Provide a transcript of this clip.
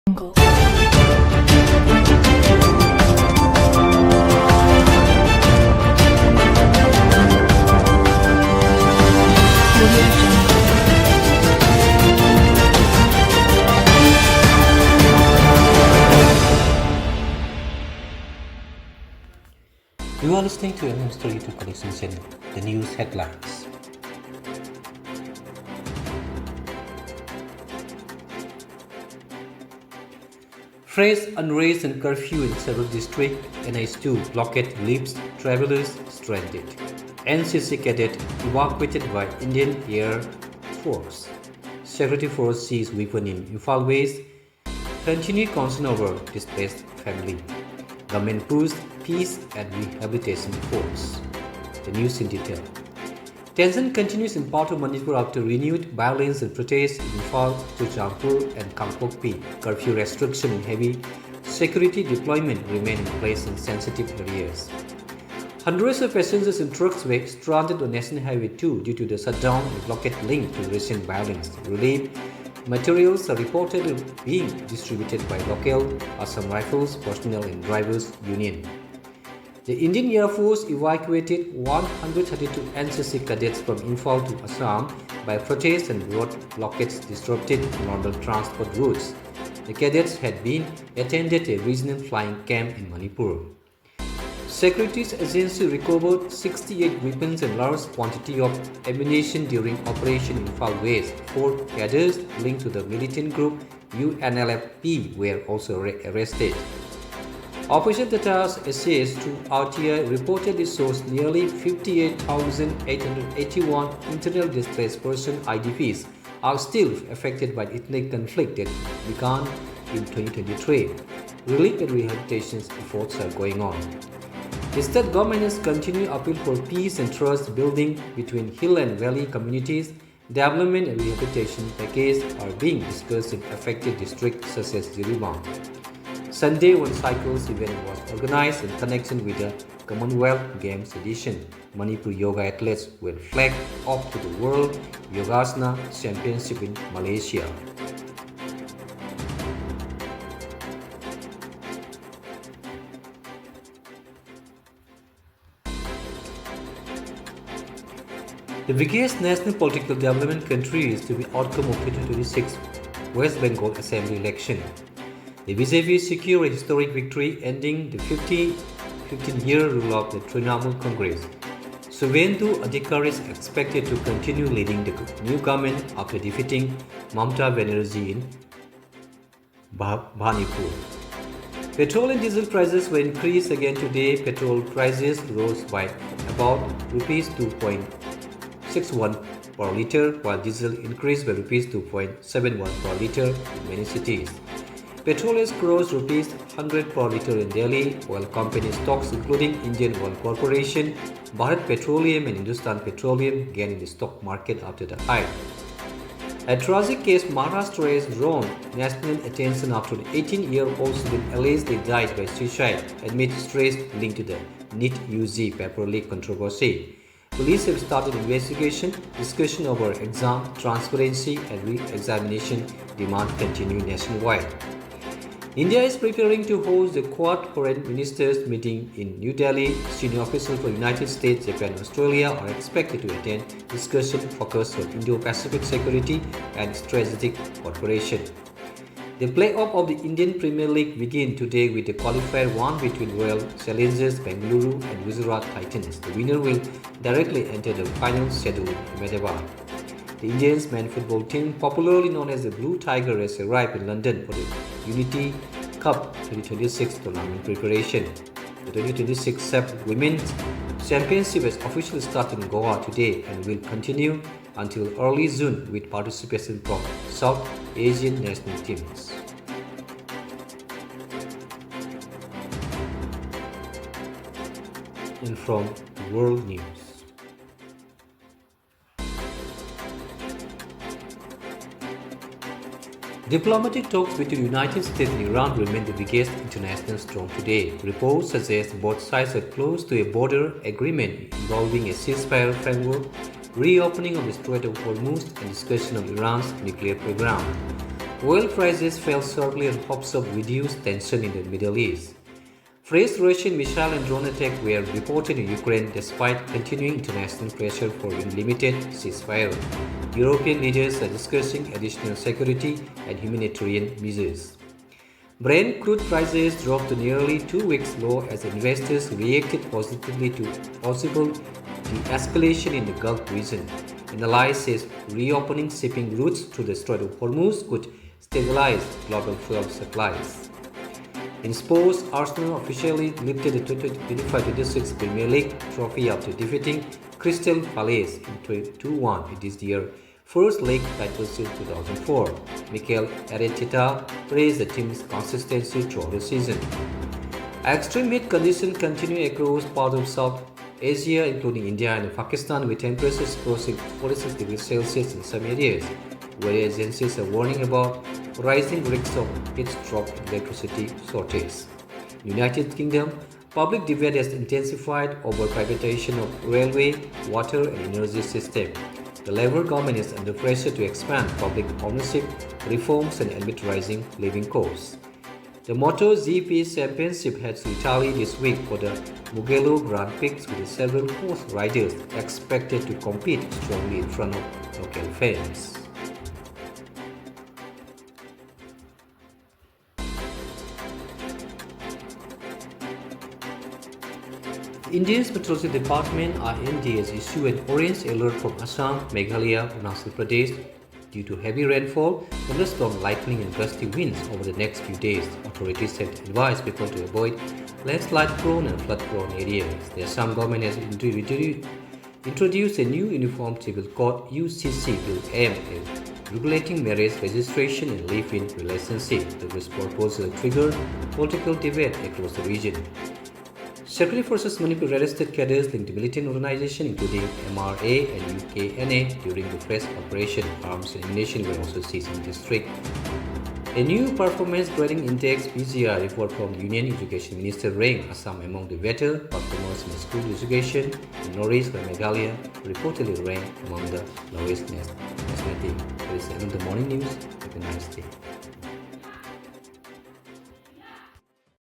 Jungle. You are listening to MM Story to Connection Channel, the news headlines. Fresh unrest and curfew in several districts, NH2 blockade leaves travelers stranded. NCC cadet evacuated by Indian Air Force. Security force seized weapon in Imphal West. Continued concern over displaced family. Government boosts peace and rehabilitation efforts. The news in detail. Tension continues in part of Manipur after renewed violence and protests in Imphal, Churchandpur and Kangpokpi. Curfew restriction and heavy security deployment remain in place in sensitive areas. Hundreds of passengers and trucks were stranded on National Highway 2 due to the shutdown and blockade linked to recent violence. Relief materials are reportedly being distributed by local Assam Rifles Personnel and Drivers Union. The Indian Air Force evacuated 132 NCC cadets from Imphal to Assam by protests and road blockades disrupted normal transport routes. The cadets had been attended a regional flying camp in Manipur. Securities Agency recovered 68 weapons and large quantity of ammunition during Operation Imphal West. 4 cadets linked to the militant group UNLFP were also arrested. Operation Data's essays to RTI reportedly shows nearly 58,881 internally displaced person IDPs are still affected by ethnic conflict that began in 2023. Relief and rehabilitation efforts are going on. The state government has continued appeal for peace and trust building between hill and valley communities. Development and rehabilitation packages are being discussed in affected districts such as Jiribam. Sunday, one cycles event was organized in connection with the Commonwealth Games edition. Manipur yoga athletes will flag off to the World Yogasana Championship in Malaysia. The biggest national political development country is to be outcome of 2026 West Bengal Assembly election. The BJP secured a historic victory, ending the 15-year rule of the Trinamool Congress. Suvendu Adhikari is expected to continue leading the new government after defeating Mamata Banerjee in Manipur. Petrol and diesel prices were increased again today. Petrol prices rose by about rupees 2.61 per litre, while diesel increased by rupees 2.71 per litre in many cities. Petrol has crossed rupees 100 per litre in Delhi, while company stocks including Indian Oil Corporation, Bharat Petroleum and Hindustan Petroleum gained in the stock market after the hike. A tragic case Maharashtra has drawn national attention after the 18-year-old student allegedly died by suicide amid stress linked to the NEET UG paper leak controversy. Police have started investigation. Discussion over exam transparency and re-examination demand continue nationwide. India is preparing to host the Quad Foreign Ministers meeting in New Delhi. Senior officials from United States, Japan, and Australia are expected to attend discussion focused on Indo-Pacific security and strategic cooperation. The play-off of the Indian Premier League begin today with the qualifier 1 between Royal Challengers Bengaluru and Gujarat Titans. The winner will directly enter the final schedule in Ahmedabad. The Indians men's football team, popularly known as the Blue Tiger, has arrived in London for the Unity Cup 2026 tournament preparation. The 2026 SAP Women's Championship has officially started in Goa today and will continue until early June with participation from South Asian national teams. And from World News. Diplomatic talks between the United States and Iran remain the biggest international storm today. Reports suggest both sides are close to a border agreement involving a ceasefire framework, reopening of the Strait of Hormuz, and discussion of Iran's nuclear program. Oil prices fell sharply in hopes of reduced tension in the Middle East. Fresh Russian missile and drone attacks were reported in Ukraine despite continuing international pressure for a limited ceasefire. European leaders are discussing additional security and humanitarian measures. Brent crude prices dropped to nearly 2 weeks low as investors reacted positively to possible de-escalation in the Gulf region. Analysis says reopening shipping routes through the Strait of Hormuz could stabilize global fuel supplies. In sports, Arsenal officially lifted the 2025-26 Premier League trophy after defeating Crystal Palace in 2-1. It is their first league title since 2004. Mikel Arteta praised the team's consistency throughout the season. Extreme heat conditions continue across parts of South Asia, including India and Pakistan, with temperatures crossing 46 degrees Celsius in some areas. Weather agencies are warning about rising risks of heat stroke and electricity shortage. In the United Kingdom, public debate has intensified over privatization of railway, water and energy system. The Labour government is under pressure to expand public ownership reforms and amid rising living costs. The MotoGP Championship heads to Italy this week for the Mugello Grand Prix with several horse riders expected to compete strongly in front of local fans. India's Meteorology Department IMD has issued an orange alert for Assam, Meghalaya, Arunachal Pradesh due to heavy rainfall, thunderstorm, lightning and gusty winds over the next few days. Authorities have advised people to avoid landslide-prone and flood-prone areas. The Assam government has introduced a new Uniform Civil Code (UCC) bill aimed at regulating marriage registration and live-in relationships. The proposal triggered political debate across the region. Security forces Manipur arrested cadres linked to militant organizations including MRA and UKNA during the fresh operation. Arms and ammunition were also seized in the district. A new performance grading index (PGR) report from Union Education Minister ranked Assam among the better performers in school education, and Northeast Meghalaya reportedly ranked among the lowest nationally. That is the end of the morning news. Have a nice day.